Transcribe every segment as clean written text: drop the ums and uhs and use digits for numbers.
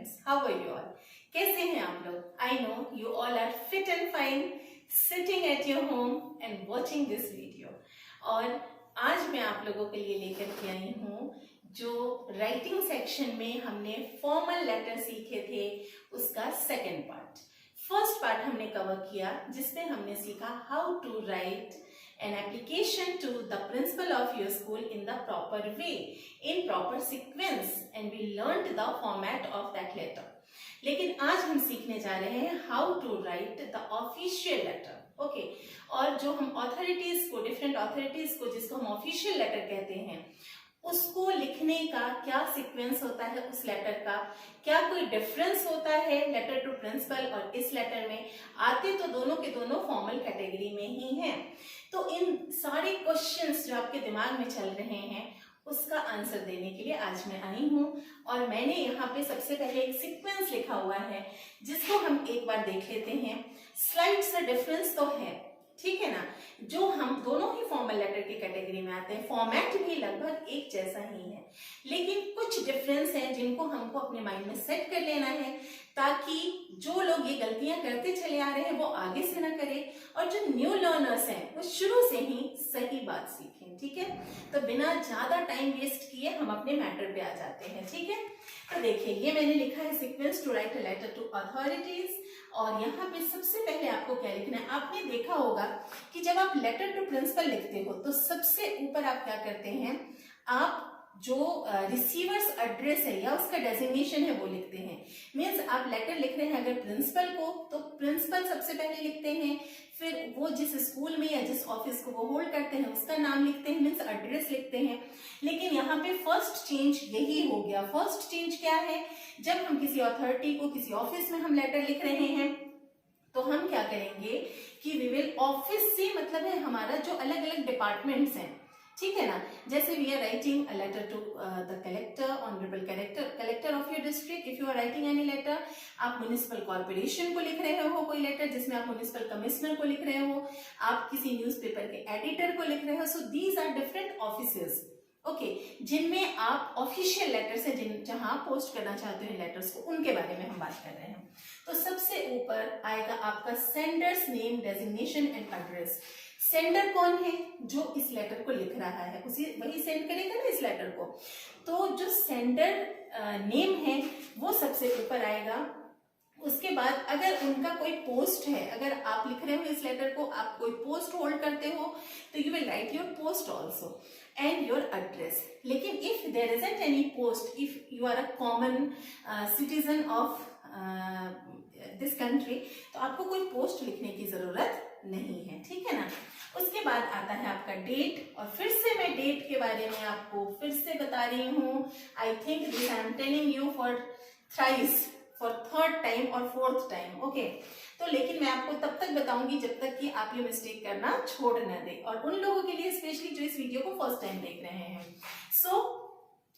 Friends, how are you all? कैसे हैं आप लोग? I know you all are fit and fine, sitting at your home and watching this video. और आज मैं आप लोगों के लिए लेकर के आई हूँ जो राइटिंग सेक्शन में हमने फॉर्मल लेटर सीखे थे उसका सेकेंड पार्ट। फर्स्ट पार्ट हमने कवर किया जिसमें हमने सीखा how to write an application to the principal of your school in the proper way, in proper sequence, and we learned the format of that letter. लेकिन आज हम सीखने जा रहे हैं how to write the official letter, okay? और जो हम authorities को, different authorities को, जिसको हम official letter कहते हैं, उसको लिखने का क्या सीक्वेंस होता है, उस लेटर का क्या कोई डिफरेंस होता है लेटर टू प्रिंसिपल और इस लेटर में। आते तो दोनों के दोनों फॉर्मल कैटेगरी में ही हैं। तो इन सारे क्वेश्चंस जो आपके दिमाग में चल रहे हैं उसका आंसर देने के लिए आज मैं आई हूँ। और मैंने यहाँ पे सबसे पहले एक सीक्वेंस लिखा हुआ है जिसको हम एक बार देख लेते हैं। स्लाइड सा डिफरेंस तो है, ठीक है ना, जो हम दोनों ही फॉर्मल लेटर की कैटेगरी में आते हैं। फॉर्मेट भी लगभग एक जैसा ही है, लेकिन कुछ डिफरेंस है जिनको हमको अपने माइंड में सेट कर लेना है ताकि जो लोग ये गलतियां करते चले आ रहे हैं वो आगे से ना करें और जो न्यू लर्नर्स हैं वो शुरू से ही सही बात सीखें। ठीक है, तो बिना ज्यादा टाइम वेस्ट किए हम अपने मैटर पे आ जाते हैं। ठीक है, तो देखिए ये मैंने लिखा है sequence to write a letter to authorities. और यहाँ पे सबसे पहले आपको क्या लिखना है, आपने देखा होगा कि जब आप लेटर टू प्रिंसिपल लिखते हो तो सबसे ऊपर आप क्या करते हैं, आप जो रिसीवर्स एड्रेस है या उसका डेजिग्नेशन है वो लिखते हैं। मीन्स आप लेटर लिख रहे हैं अगर प्रिंसिपल को तो प्रिंसिपल सबसे पहले लिखते हैं, फिर वो जिस स्कूल में या जिस ऑफिस को वो होल्ड करते हैं उसका नाम लिखते हैं, मीन्स एड्रेस लिखते हैं। लेकिन यहाँ पे फर्स्ट चेंज यही हो गया। फर्स्ट चेंज क्या है, जब हम किसी अथॉरिटी को, किसी ऑफिस में हम लेटर लिख रहे हैं तो हम क्या करेंगे कि वी विल, ऑफिस से मतलब है हमारा जो अलग अलग डिपार्टमेंट्स हैं, ठीक है ना। जैसे we are writing a letter to the collector, honourable collector of your district. If you are writing any letter, आप म्युनिसिपल कॉर्पोरेशन को लिख रहे हो कोई लेटर जिसमें आप म्युनिसिपल कमिश्नर को लिख रहे हो, आप किसी न्यूज़पेपर के एडिटर को लिख रहे हो। So these are different offices, okay, जिनमें आप ऑफिशियल लेटर से जहां पोस्ट करना चाहते हैं लेटर्स को, उनके बारे में हम बात कर रहे हैं। तो सबसे ऊपर आएगा आपका sender's name, designation and address. Sender कौन है, जो इस लेटर को लिख रहा है उसी वही सेंड करेगा ना इस लेटर को। तो जो सेंडर नेम है वो सबसे ऊपर आएगा। उसके बाद अगर उनका कोई पोस्ट है, अगर आप लिख रहे हो इस लेटर को, आप कोई पोस्ट होल्ड करते हो तो you will right your post also and your address. लेकिन if there isn't any post, if you are a common citizen of this country, तो आपको कोई पोस्ट लिखने की जरूरत नहीं है, ठीक है ना। उसके बाद आता है आपका डेट, और फिर से मैं डेट के बारे में आपको फिर से बता रही हूँ। I think this I am telling you for thrice, for third time और फोर्थ टाइम, ओके। तो लेकिन मैं आपको तब तक बताऊंगी जब तक कि आप ये मिस्टेक करना छोड़ न दें, और उन लोगों के लिए स्पेशली जो इस वीडियो को फर्स्ट टाइम देख रहे हैं। सो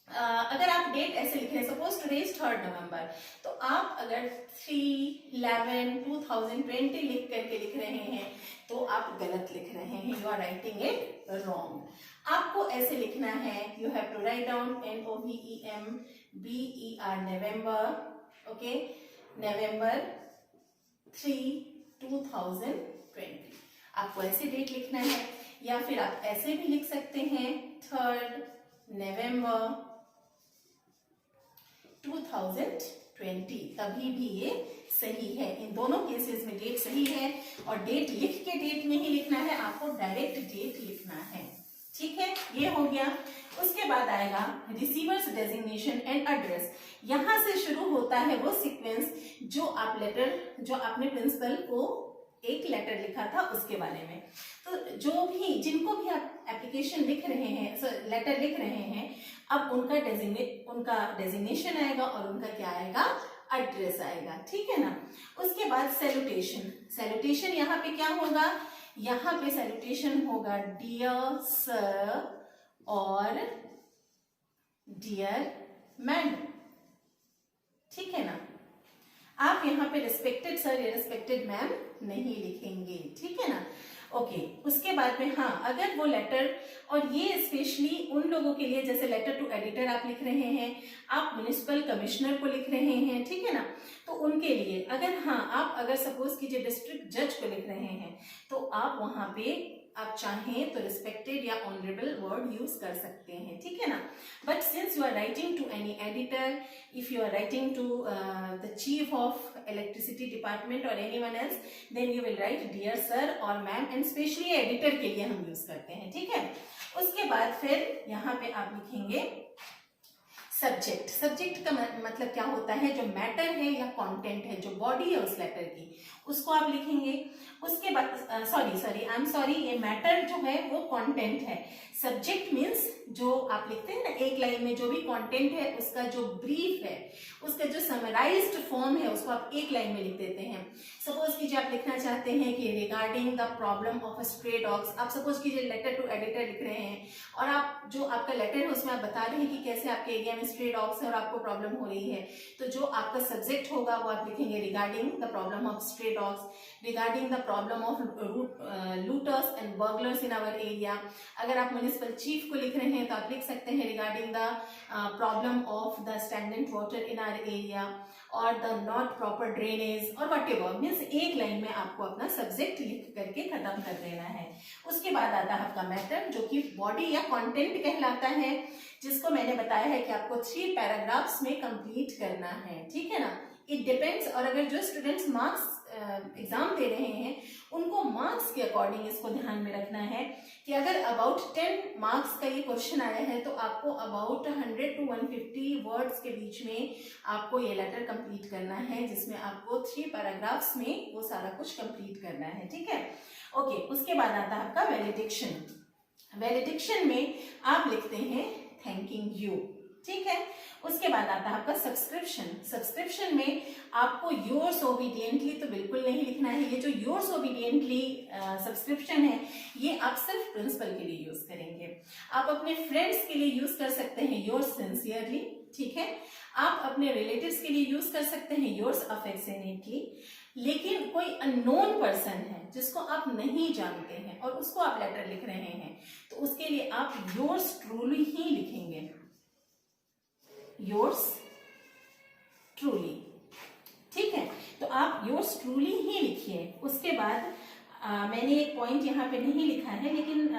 अगर आप डेट ऐसे लिख रहे हैं, सपोज टुडे इज 3 नवंबर, तो आप अगर 3/11/2020 लिख करके लिख रहे हैं तो आप गलत लिख रहे हैं, you are writing it wrong. आपको ऐसे लिखना है, you have to write down NOVEMBER November, okay, November 3, 2020। आपको ऐसे डेट लिखना है, या फिर आप ऐसे भी लिख सकते हैं 3 नवंबर 2020, तभी भी ये सही है। इन दोनों केसेस में डेट सही है, और डेट लिख के डेट नहीं लिखना है, आपको डायरेक्ट डेट लिखना है, ठीक है। ये हो गया। उसके बाद आएगा रिसीवर्स डेजिग्नेशन एंड एड्रेस। यहां से शुरू होता है वो सीक्वेंस जो आप लेटर, जो आपने प्रिंसिपल को एक लेटर लिखा था उसके बारे में। तो जो भी, जिनको भी आप एप्लीकेशन लिख रहे हैं, लेटर लिख रहे हैं, अब उनका डेजिग्नेशन आएगा और उनका क्या आएगा, एड्रेस आएगा, ठीक है ना। उसके बाद सैल्यूटेशन। सैल्यूटेशन यहाँ पे क्या होगा, यहाँ पे सैल्यूटेशन होगा डियर सर और डियर मैडम, ठीक है ना। आप यहाँ पे रिस्पेक्टेड सर या रिस्पेक्टेड मैम नहीं लिखेंगे, ठीक है ना। ओके, उसके बाद में हाँ, अगर वो लेटर, और ये स्पेशली उन लोगों के लिए जैसे लेटर टू एडिटर आप लिख रहे हैं, आप म्युनिसिपल कमिश्नर को लिख रहे हैं, ठीक है ना, तो उनके लिए अगर हाँ, आप अगर सपोज कीजिए डिस्ट्रिक्ट जज को लिख रहे हैं तो आप वहां पे आप चाहें तो रिस्पेक्टेड या ऑनरेबल वर्ड यूज कर सकते हैं, ठीक है ना। But since you are writing to any editor, if you are writing to the chief of electricity department और anyone else, then you will write dear sir और मैम, एंड स्पेशली एडिटर के लिए हम यूज करते हैं, ठीक है। उसके बाद फिर यहाँ पे आप लिखेंगे सब्जेक्ट। सब्जेक्ट का मतलब क्या होता है, जो मैटर है या कंटेंट है, जो बॉडी है उस लेटर की, उसको आप लिखेंगे। उसके बाद सॉरी आई एम सॉरी, ये मैटर जो है वो कंटेंट है। सब्जेक्ट मीन्स जो आप लिखते हैं ना एक लाइन में, जो भी कंटेंट है उसका जो ब्रीफ है, उसका जो समराइज्ड फॉर्म है, उसको आप एक लाइन में लिख देते हैं। सपोज कीजिए आप लिखना चाहते हैं कि regarding the problem of stray dogs, आप सपोज कीजिए लेटर टू एडिटर लिख रहे हैं और आप जो आपका लेटर है उसमें आप बता रहे हैं कि कैसे आपके एरिया में स्ट्रे डॉग्स है और आपको प्रॉब्लम हो रही है, तो जो आपका सब्जेक्ट होगा वो आप लिखेंगे regarding the problem of stray dogs, regarding the problem of looters and burglars in our area. अगर आप म्युनिसिपल चीफ को लिख रहे हैं तो आप लिख सकते हैं regarding the problem of the standard water in our area और द नॉट प्रॉपर ड्रेनेज और व्हाटएवर, मींस एक लाइन में आपको अपना सब्जेक्ट लिख करके खत्म कर देना है। उसके बाद आता है आपका मैटर, जो कि बॉडी या कंटेंट कहलाता है, जिसको मैंने बताया है कि आपको 3 पैराग्राफ्स में कंप्लीट करना है, ठीक है ना। इट डिपेंड्स, और अगर जो स्टूडेंट्स मार्क्स एग्जाम दे रहे हैं उनको मार्क्स के अकॉर्डिंग इसको ध्यान में रखना है कि अगर अबाउट 10 मार्क्स का ये क्वेश्चन आया है तो आपको अबाउट 100 to 150 वर्ड्स के बीच में आपको ये लेटर कंप्लीट करना है, जिसमें आपको 3 पैराग्राफ्स में वो सारा कुछ कंप्लीट करना है, ठीक है। ओके, उसके बाद आता है आपका वैलिडिक्शन। वैलिडिक्शन में आप लिखते हैं थैंकिंग यू, ठीक है। उसके बाद आता है आपका सब्सक्रिप्शन। सब्सक्रिप्शन में आपको योर्स ओबीडियंटली तो बिल्कुल नहीं लिखना है। ये जो योर्स ओबीडियंटली सब्सक्रिप्शन है ये आप सिर्फ प्रिंसिपल के लिए यूज करेंगे। आप अपने फ्रेंड्स के लिए यूज कर सकते हैं योर्स सिंसियरली, ठीक है। आप अपने रिलेटिव्स के लिए यूज कर सकते हैं योर्स अफेक्शनेटली। लेकिन कोई अननोन पर्सन है जिसको आप नहीं जानते हैं और उसको आप लेटर लिख रहे हैं तो उसके लिए आप योर्स ट्रूली ही लिखेंगे, योर्स ट्रूली, ठीक है। तो आप योर्स ट्रूली ही लिखिए। उसके बाद मैंने एक पॉइंट यहाँ पे नहीं लिखा है, लेकिन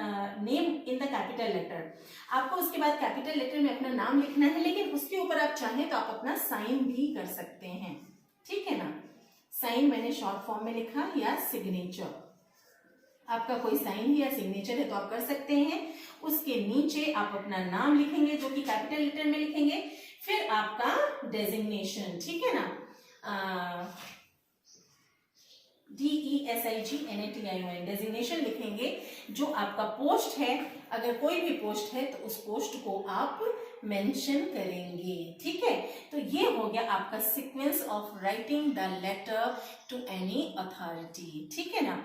name in the capital letter, आपको उसके बाद कैपिटल लेटर में अपना नाम लिखना है, लेकिन उसके ऊपर आप चाहें तो आप अपना साइन भी कर सकते हैं, ठीक है ना। साइन मैंने शॉर्ट फॉर्म में लिखा, या सिग्नेचर, आपका कोई साइन या सिग्नेचर है तो आप कर सकते हैं। उसके नीचे आप अपना नाम लिखेंगे जो कि कैपिटल लेटर में लिखेंगे, फिर आपका डेजिग्नेशन, ठीक है ना, DESIGNATION डेजिग्नेशन लिखेंगे, जो आपका पोस्ट है, अगर कोई भी पोस्ट है तो उस पोस्ट को आप मेंशन करेंगे, ठीक है। तो ये हो गया आपका sequence of writing the letter to any authority, ठीक है ना,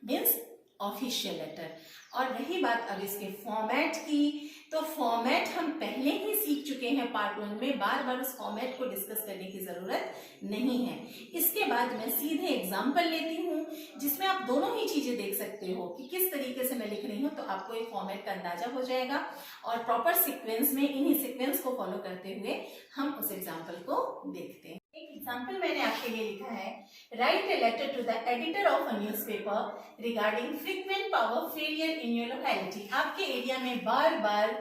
मीन्स ऑफिशियल लेटर। और रही बात अब इसके फॉर्मेट की, तो फॉर्मेट हम पहले ही सीख चुके हैं पार्ट 1 में, बार बार उस फॉर्मेट को डिस्कस करने की जरूरत नहीं है। इसके बाद मैं सीधे एग्जाम्पल लेती हूँ जिसमें आप दोनों ही चीजें देख सकते हो कि किस तरीके से मैं लिख रही हूँ, तो आपको एक फॉर्मेट का अंदाजा हो जाएगा और प्रॉपर सीक्वेंस में इन्हीं सीक्वेंस को फॉलो करते हुए हम उस एग्जाम्पल को देखते हैं। एक एग्जाम्पल मैंने आपके लिए लिखा है, write a letter to the editor of a newspaper regarding frequent power failure in your locality. आपके एरिया में बार बार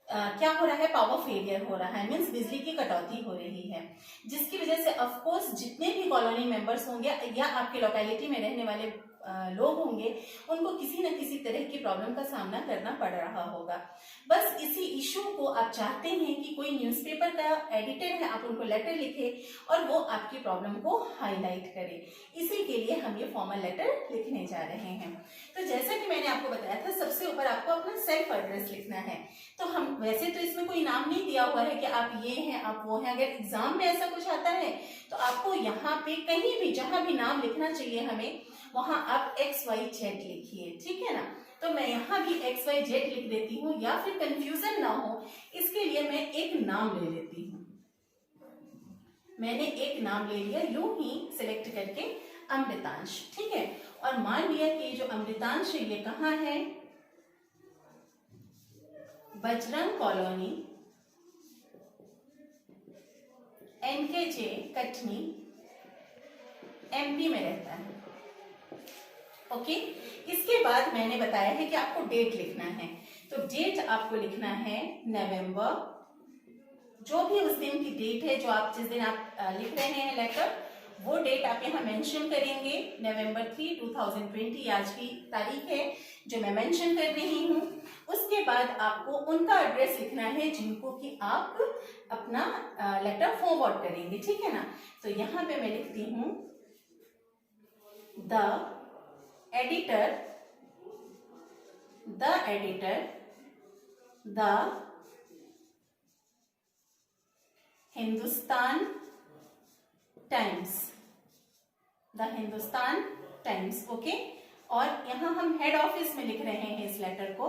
क्या हो रहा है, पावर फेलियर हो रहा है, मीन्स बिजली की कटौती हो रही है, जिसकी वजह से ऑफ कोर्स जितने भी कॉलोनी मेंबर्स होंगे या आपके लोकेलिटी में रहने वाले लोग होंगे उनको किसी न किसी तरह की प्रॉब्लम का सामना करना पड़ रहा होगा। बस इसी इशू को आप चाहते हैं कि कोई न्यूज़पेपर का एडिटर है, आप उनको लेटर लिखे और वो आपकी प्रॉब्लम को हाईलाइट करे। इसी के लिए हम ये फॉर्मल लेटर लिखने जा रहे हैं। तो जैसा कि मैंने आपको बताया था, सबसे ऊपर आपको अपना सेल्फ एड्रेस लिखना है। तो हम वैसे तो इसमें कोई नाम नहीं दिया हुआ है कि आप ये हैं आप वो हैं, अगर एग्जाम में ऐसा कुछ आता है तो आपको यहाँ पे कहीं भी जहां भी नाम लिखना चाहिए हमें, वहां आप XYZ लिखिए, ठीक है ना। तो मैं यहाँ भी XYZ लिख देती हूँ, या फिर कंफ्यूजन ना हो इसके लिए मैं एक नाम ले लेती हूँ। मैंने एक नाम ले लिया यूं ही सिलेक्ट करके, अमृतांश, ठीक है। और मान लिया कि जो अमृतांश है ये कहाँ है, Bajrang colony, NKJ Katni, MP में रहता है। ओके, इसके बाद मैंने बताया है कि आपको डेट लिखना है, तो डेट आपको लिखना है नवंबर, जो भी उस दिन की डेट है, जो आप जिस दिन आप लिख रहे हैं लेटर, वो डेट आप यहाँ मेंशन करेंगे। नवंबर 3, 2020 आज की तारीख है जो मैं मेंशन कर रही हूँ। उसके बाद आपको उनका एड्रेस लिखना है जिनको कि आप अपना लेटर फॉरवर्ड करेंगे, ठीक है ना। तो यहाँ पे मैं लिखती हूँ the editor, the Hindustan times, okay. और यहाँ हम हेड ऑफिस में लिख रहे हैं इस लेटर को,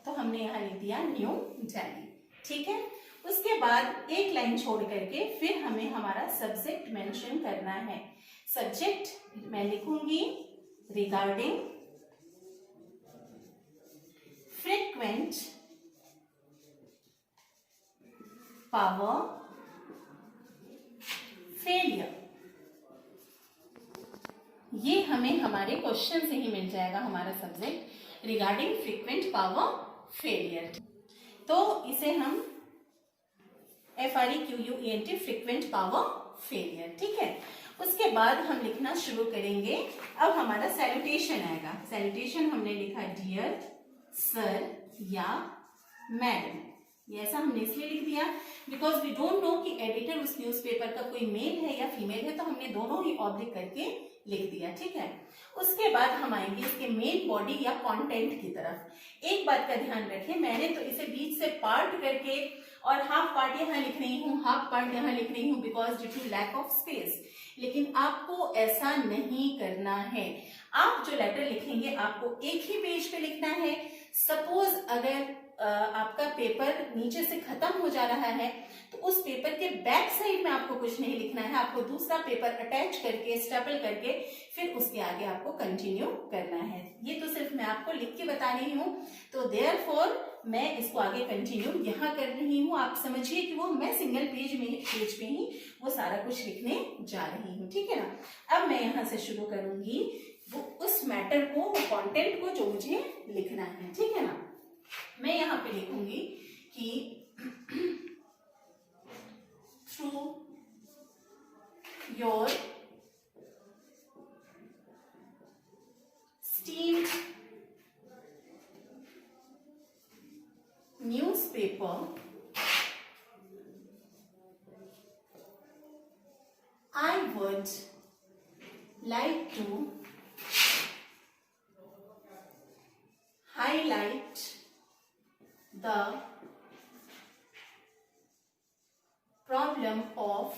तो हमने यहाँ लिख दिया न्यू दिल्ली, ठीक है। उसके बाद एक लाइन छोड़ करके फिर हमें हमारा सब्जेक्ट मेंशन करना है। सब्जेक्ट मैं लिखूंगी रिगार्डिंग फ्रीक्वेंट पावर फेलियर। ये हमें हमारे क्वेश्चन से ही मिल जाएगा, हमारा subject regarding frequent power failure. तो इसे हम FREQUENT फ्रीक्वेंट पावर फेलियर, ठीक है। उसके बाद हम लिखना शुरू करेंगे। अब हमारा सैल्यूटेशन आएगा। सैल्यूटेशन हमने लिखा डियर सर या मैडम। ये ऐसा हमने इसलिए लिख दिया बिकॉज वी डोंट नो कि एडिटर उस न्यूज़पेपर का कोई मेल है या फीमेल है, तो हमने दोनों ही ऑब्लिक करके लिख दिया, ठीक है। उसके बाद हम आएंगे इसके मेन बॉडी या कंटेंट की तरफ। एक बात का ध्यान रखें, मैंने तो इसे बीच से पार्ट करके और हाफ पार्ट यहाँ लिख रही हूँ, हाफ पार्ट यहाँ लिख रही हूँ because due to lack of space, लेकिन आपको ऐसा नहीं करना है। आप जो लेटर लिखेंगे आपको एक ही पेज पे लिखना है। सपोज अगर आपका पेपर नीचे से खत्म हो जा रहा है तो उस पेपर के बैक साइड में आपको कुछ नहीं लिखना है, आपको दूसरा पेपर अटैच करके स्टेपल करके फिर उसके आगे आपको कंटिन्यू करना है। ये तो सिर्फ मैं आपको लिख के बता रही हूँ, तो देयरफॉर मैं इसको आगे कंटिन्यू यहाँ कर रही हूँ। आप समझिए कि वो मैं सिंगल पेज पे ही वो सारा कुछ लिखने जा रही हूँ, ठीक है ना। अब मैं यहाँ से शुरू करूंगी वो उस मैटर को, वो कंटेंट को जो मुझे लिखना है, ठीक है ना। मैं यहाँ पे लिखूंगी कि through your steamed newspaper I would like to highlight the problem of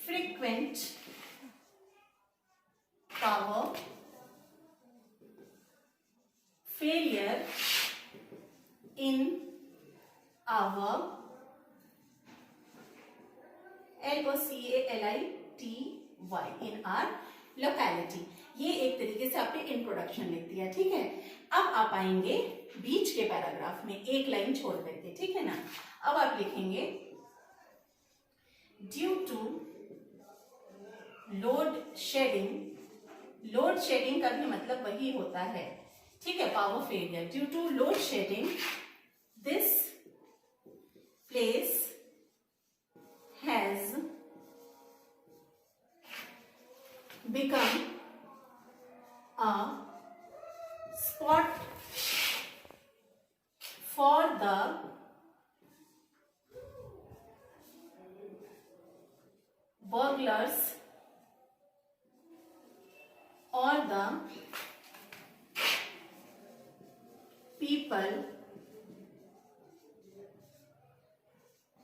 frequent power failure in our LOCALITY in our locality। ये एक तरीके से आपने इंट्रोडक्शन लिख दिया, ठीक है। अब आप आएंगे बीच के पैराग्राफ में एक लाइन छोड़ करके, ठीक है ना। अब आप लिखेंगे due to load shedding. Load shedding का भी मतलब वही होता है, ठीक है, power failure. Due to load shedding this place has become a spot for the burglars or the people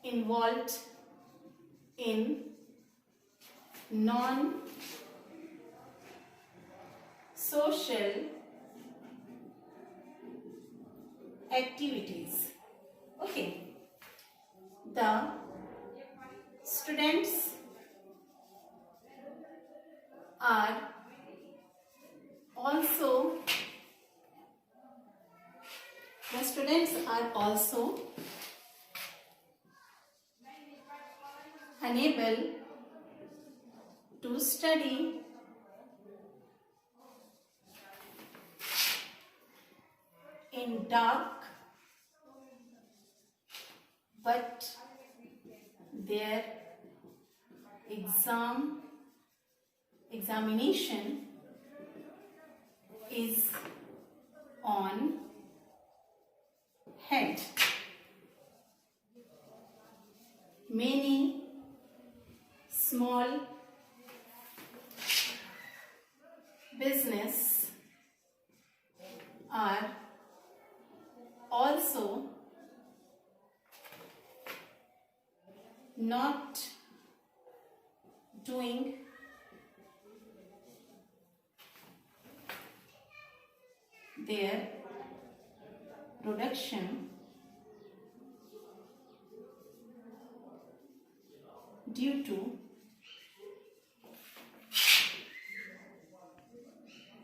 involved in non-social activities. Okay. The students are also unable to study in dark, but their examination is on hand. Many small business are also not doing their production due to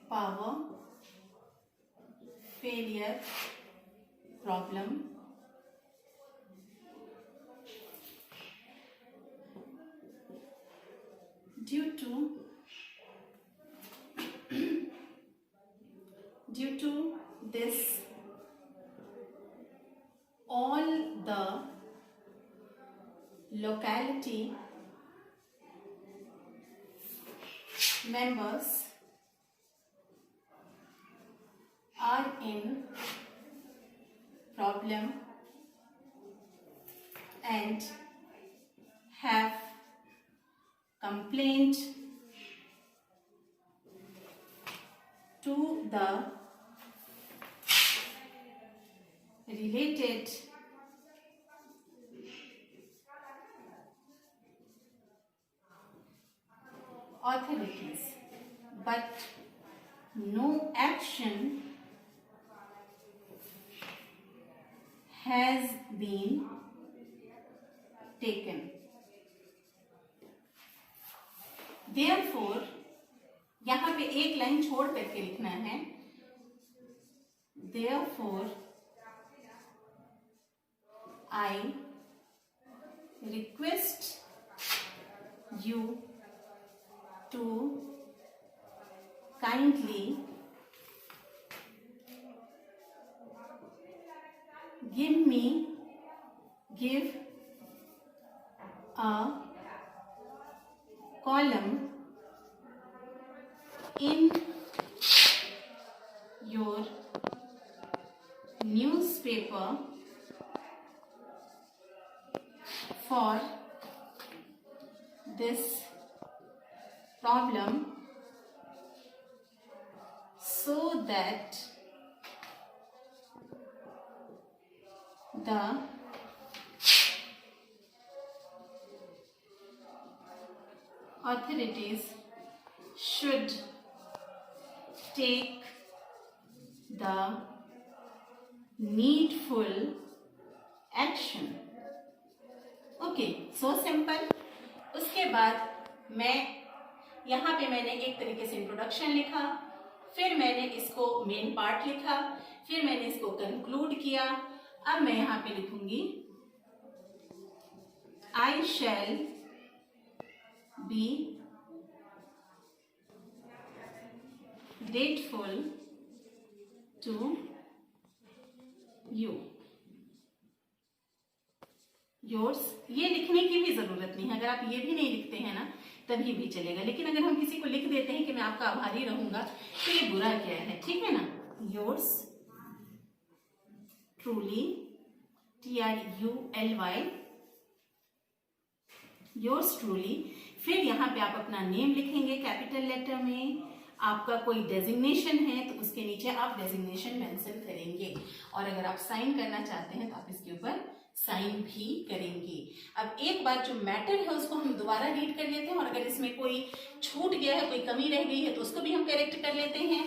power failure problem, due to this, all the locality members are in problem and have complained to the related authorities, but no action has been taken. Therefore, यहाँ पे एक line छोड़ करके लिखना है. Therefore, I request you to kindly give a column in your newspaper for this problem so that the authorities should take the needful action. Okay, so simple. उसके बाद यहाँ पे मैंने एक तरीके से इंट्रोडक्शन लिखा, फिर मैंने इसको मेन पार्ट लिखा, फिर मैंने इसको कंक्लूड किया. अब मैं यहाँ पे लिखूंगी I shall be grateful to you. Yours. ये लिखने की भी जरूरत नहीं है. अगर आप ये भी नहीं लिखते हैं ना तभी भी चलेगा, लेकिन अगर हम किसी को लिख देते हैं कि मैं आपका आभारी रहूंगा तो ये बुरा क्या है, ठीक है ना. Yours truly, TRULY, yours truly. फिर यहाँ पे आप अपना नेम लिखेंगे कैपिटल लेटर में. आपका कोई डेजिग्नेशन है तो उसके नीचे आप डेजिग्नेशन मेंशन करेंगे, और अगर आप साइन करना चाहते हैं तो आप इसके ऊपर साइन भी करेंगे. अब एक बार जो मैटर है उसको हम दोबारा रीड कर लेते हैं, और अगर इसमें कोई छूट गया है, कोई कमी रह गई है तो उसको भी हम करेक्ट कर लेते हैं.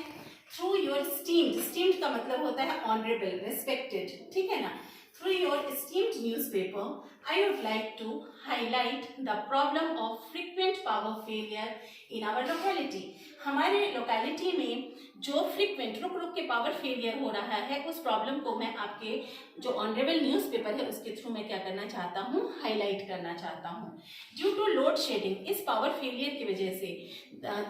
Through your steamed. स्टीम्ड का मतलब होता है ऑनरेबल, रिस्पेक्टेड, ठीक है ना. Through your esteemed newspaper, I would like to highlight the problem of frequent power failure in our locality. हमारे लोकेलिटी में जो फ्रिक्वेंट रुक रुक के पावर फेलियर हो रहा है, उस प्रॉब्लम को मैं आपके जो ऑनरेबल न्यूज़पेपर है उसके थ्रू मैं क्या करना चाहता हूँ, हाईलाइट करना चाहता हूँ. ड्यू टू लोड शेडिंग, इस पावर फेलियर की वजह से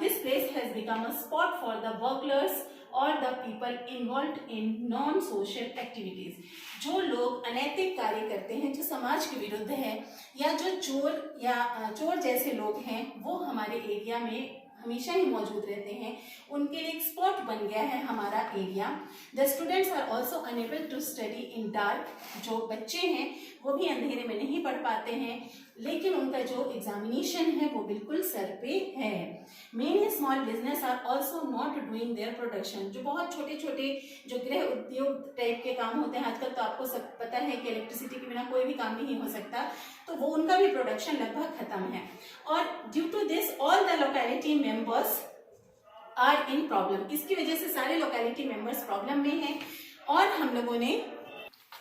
this place has become a spot for the workers और the people involve in non social activities. जो लोग अनैतिक कार्य करते हैं, जो समाज के विरुद्ध है, या जो चोर जैसे लोग हैं, वो हमारे एरिया में हमेशा ही मौजूद रहते हैं, उनके लिए एक स्पॉट बन गया है हमारा area. The students are also unable to study in dark. जो बच्चे हैं वो भी अंधेरे में नहीं पढ़ पाते हैं, लेकिन उनका जो एग्जामिनेशन है वो बिल्कुल सर पे है. Many small business are also not doing their production. जो बहुत छोटे छोटे जो गृह उद्योग टाइप के काम होते हैं, आजकल तो आपको सब पता है कि इलेक्ट्रिसिटी के बिना कोई भी काम नहीं हो सकता, तो वो उनका भी प्रोडक्शन लगभग खत्म है. और due to this all the locality members are in problem. इसकी वजह से सारे लोकेलिटी मेंबर्स प्रॉब्लम में हैं. और हम लोगों ने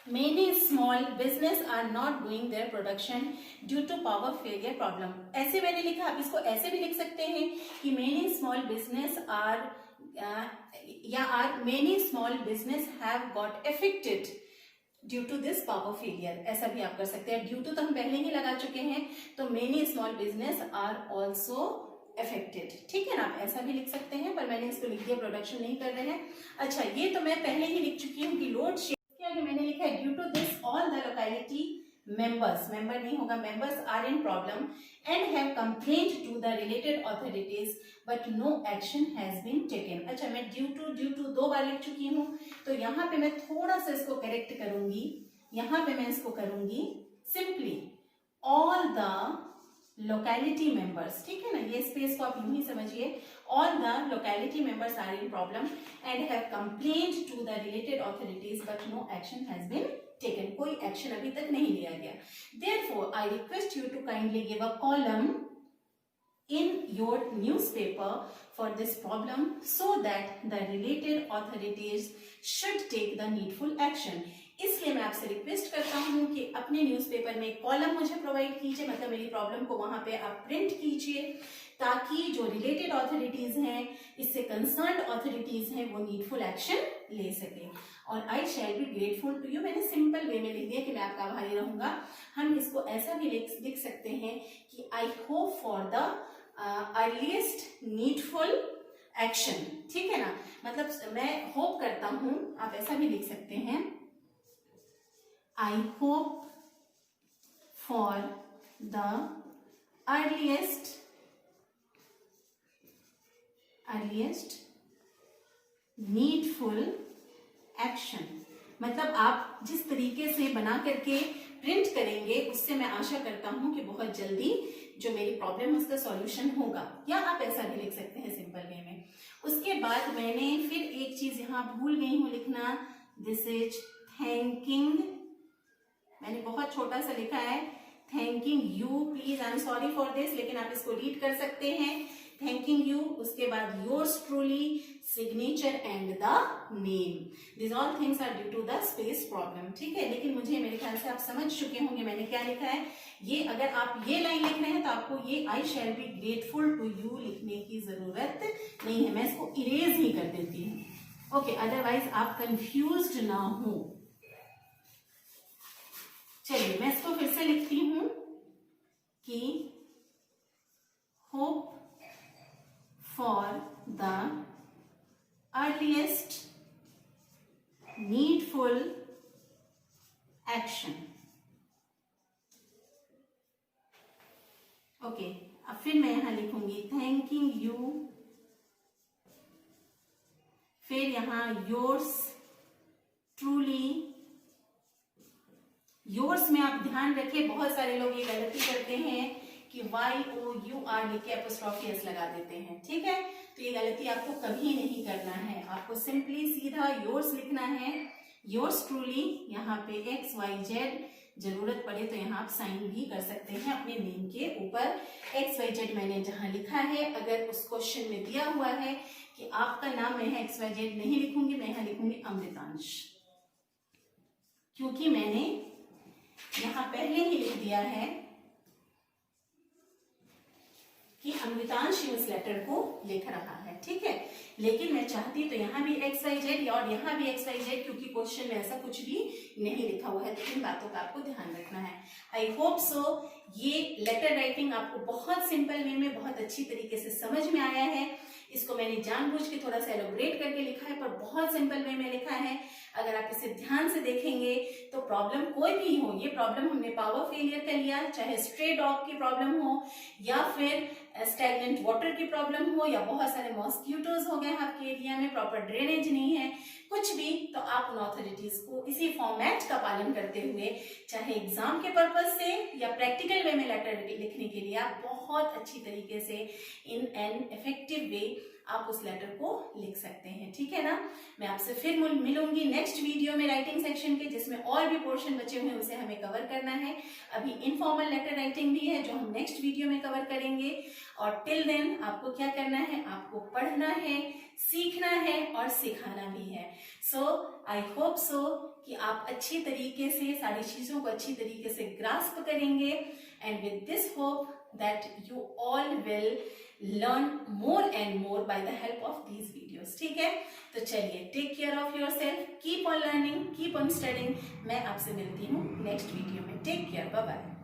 Many small business are not doing their production due to power failure problem. ऐसे मैंने लिखा, आप इसको ऐसे भी लिख सकते हैं कि many small business many small business have got affected due to this power failure. ऐसा भी आप कर सकते हैं. ड्यू टू तो हम पहले ही लगा चुके हैं, तो many small business are also affected. ठीक है ना, आप ऐसा भी लिख सकते हैं, पर मैंने इसको लिख दिया, प्रोडक्शन नहीं कर रहे हैं. अच्छा, ये तो मैं पहले ही लिख चुकी हूँ कि लोड शेड के आगे मैंने लिखा है due to this all the locality members, member नहीं होगा, members are in problem and have complaint to the related authorities but no action has been taken. अच्छा, मैं ड्यू टू 2 बार लिख चुकी हूँ, तो यहाँ पे मैं थोड़ा सा इसको करेक्ट करूंगी. यहाँ पे मैं इसको करूंगी simply all the locality members. ठीक है ना, ये स्पेस को आप यूं ही समझिए. All the locality members are in problem and have complaint to the related authorities but no action has been taken. कोई एक्शन अभी तक नहीं लिया गया. Therefore, I request you to kindly give a column in your newspaper for this problem so that the related authorities should take the needful action. इसलिए मैं आपसे request करता हूँ कि अपने न्यूज़पेपर में कॉलम मुझे प्रोवाइड कीजिए, मतलब मेरी प्रॉब्लम को वहां पे आप प्रिंट कीजिए, ताकि जो रिलेटेड अथॉरिटीज हैं, इससे कंसर्न्ड अथॉरिटीज हैं, वो नीडफुल एक्शन ले सके. और I shall be grateful to you. मैंने सिंपल वे में लिख दिया कि मैं आपका आभारी रहूंगा. हम इसको ऐसा भी लिख सकते हैं कि I hope for the earliest needful action. ठीक है ना, मतलब मैं होप करता हूं, आप ऐसा भी लिख सकते हैं, I hope for the earliest needful action. मतलब आप जिस तरीके से बना करके प्रिंट करेंगे, उससे मैं आशा करता हूं कि बहुत जल्दी जो मेरी प्रॉब्लम है उसका सॉल्यूशन होगा. या आप ऐसा भी लिख सकते हैं सिंपल वे में. उसके बाद मैंने फिर एक चीज यहां भूल गई हूं लिखना, दिस इज थैंकिंग. मैंने बहुत छोटा सा लिखा है, thanking you. Please I am sorry for this, लेकिन आप इसको रीड कर सकते हैं. थैंकिंग यू, उसके बाद yours truly, signature and the name. This all things are due to the space problem. ठीक है, लेकिन मुझे मेरे ख्याल से आप समझ चुके होंगे मैंने क्या लिखा है. ये अगर आप ये लाइन लिख रहे हैं तो आपको ये I shall be grateful to you लिखने की जरूरत नहीं है. मैं इसको इरेज ही कर देती हूँ. ओके, अदरवाइज आप कंफ्यूज्ड ना हो. चलिए, मैं इसको फिर से लिखती हूं कि hope for the earliest needful action. Okay, अब फिर मैं यहां लिखूंगी थैंकिंग यू, फिर यहां योर्स ट्रूली. योर्स में आप ध्यान रखिए, बहुत सारे लोग ये गलती करते हैं कि YOUR लिख के एपोस्ट्रोफी S लगा देते हैं. ठीक है, तो ये गलती आपको कभी नहीं करना है. आपको सिंपली सीधा योर्स लिखना है, योर्स ट्रूली. यहाँ पे XYZ, जरूरत पड़े तो यहाँ आप साइन भी कर सकते हैं अपने नेम के ऊपर. XYZ मैंने जहाँ लिखा है, अगर उस क्वेश्चन में दिया हुआ है कि आपका नाम, मैं XYZ नहीं लिखूंगी, मैं यहाँ लिखूंगी अमृतांश. क्योंकि मैंने यहाँ पहले ही लिख दिया है कि अमृतांश इस लेटर को लिख रहा है, ठीक है। लेकिन मैं चाहती तो यहाँ भी XYZ और यहाँ भी XYZ, क्योंकि क्वेश्चन में ऐसा कुछ भी नहीं लिखा हुआ है, तो इन बातों का आपको ध्यान रखना है। आई होप सो ये लेटर राइटिंग आपको बहुत सिंपल वे में बहुत अच्छी तरीके से समझ में आया है। इसको मैंने जानबूझ के थोड़ा सा एलोबरेट करके लिखा है, पर बहुत सिंपल वे में लिखा है। अगर आप इसे ध्यान से देखेंगे तो प्रॉब्लम कोई भी हो, ये प्रॉब्लम हमने पावर फेलियर का लिया, चाहे स्ट्रे डॉग की प्रॉब्लम हो या फिर स्टैग्नेंट वाटर की प्रॉब्लम हो या बहुत सारे मॉस्किटोज हो गए आपके एरिया में, प्रॉपर ड्रेनेज नहीं है, कुछ भी, तो आप उन ऑथोरिटीज को इसी फॉर्मेट का पालन करते हुए, चाहे एग्जाम के पर्पज से या प्रैक्टिकल वे में लेटर लिखने के लिए, आप बहुत अच्छी तरीके से इन एन इफेक्टिव वे आप उस लेटर को लिख सकते हैं, ठीक है ना। मैं आपसे फिर मिलूंगी नेक्स्ट वीडियो में राइटिंग सेक्शन के, जिसमें और भी पोर्शन बचे हुए हैं उसे हमें कवर करना है। अभी इनफॉर्मल लेटर राइटिंग भी है जो हम नेक्स्ट वीडियो में कवर करेंगे। और टिल देन आपको क्या करना है, आपको पढ़ना है, सीखना है और सिखाना भी है। सो आई होप सो कि आप अच्छी तरीके से सारी चीजों को अच्छी तरीके से ग्रास्प करेंगे, and with this hope that you all will learn more and more by the help of these videos, ठीक है। तो चलिए, take care of yourself, keep on learning, keep on studying. मैं आपसे मिलती हूँ नेक्स्ट वीडियो में। Take care, bye bye.